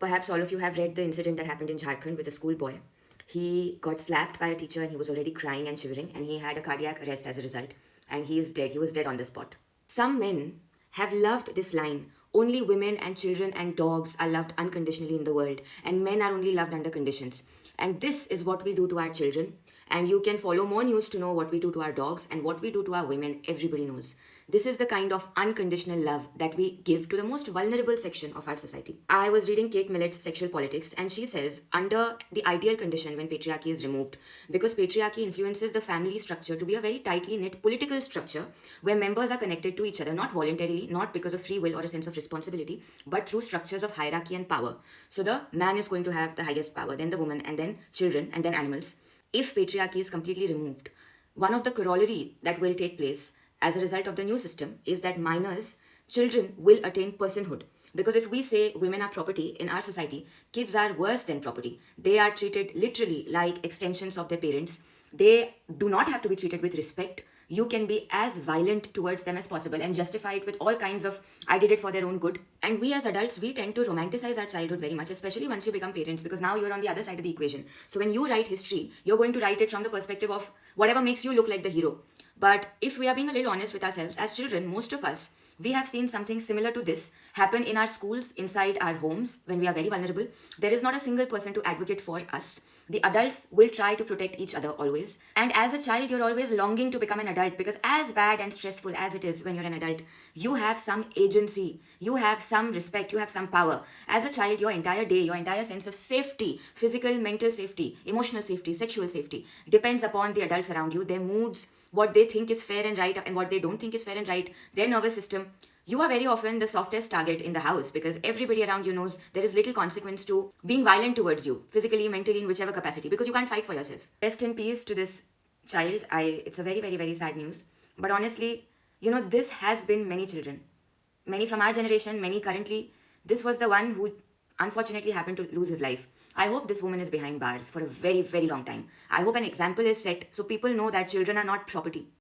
Perhaps all of you have read the incident that happened in Jharkhand with a schoolboy. He got slapped by a teacher and he was already crying and shivering, and he had a cardiac arrest as a result. And he is dead. He was dead on the spot. Some men have loved this line: only women and children and dogs are loved unconditionally in the world, and men are only loved under conditions. And this is what we do to our children. And you can follow more news to know what we do to our dogs and what we do to our women. Everybody knows. This is the kind of unconditional love that we give to the most vulnerable section of our society. I was reading Kate Millett's Sexual Politics, and she says, under the ideal condition when patriarchy is removed, because patriarchy influences the family structure to be a very tightly knit political structure where members are connected to each other, not voluntarily, not because of free will or a sense of responsibility, but through structures of hierarchy and power. So the man is going to have the highest power, then the woman, and then children, and then animals. If patriarchy is completely removed, one of the corollary that will take place as a result of the new system is that minors, children, will attain personhood. Because if we say women are property in our society, kids are worse than property. They are treated literally like extensions of their parents. They do not have to be treated with respect. You can be as violent towards them as possible and justify it with all kinds of, I did it for their own good. And we as adults, we tend to romanticize our childhood very much, especially once you become parents, because now you're on the other side of the equation. So when you write history, you're going to write it from the perspective of whatever makes you look like the hero. But if we are being a little honest with ourselves, as children, most of us, we have seen something similar to this happen in our schools, inside our homes, when we are very vulnerable. There is not a single person to advocate for us. The adults will try to protect each other always. And as a child, you're always longing to become an adult, because as bad and stressful as it is when you're an adult, you have some agency, you have some respect, you have some power. As a child, your entire day, your entire sense of safety, physical, mental safety, emotional safety, sexual safety, depends upon the adults around you, their moods, what they think is fair and right and what they don't think is fair and right, their nervous system. You are very often the softest target in the house because everybody around you knows there is little consequence to being violent towards you, physically, mentally, in whichever capacity, because you can't fight for yourself. Rest in peace to this child. It's a very, very, very sad news. But honestly, this has been many children. Many from our generation, many currently. This was the one who unfortunately happened to lose his life. I hope this woman is behind bars for a very, very long time. I hope an example is set so people know that children are not property.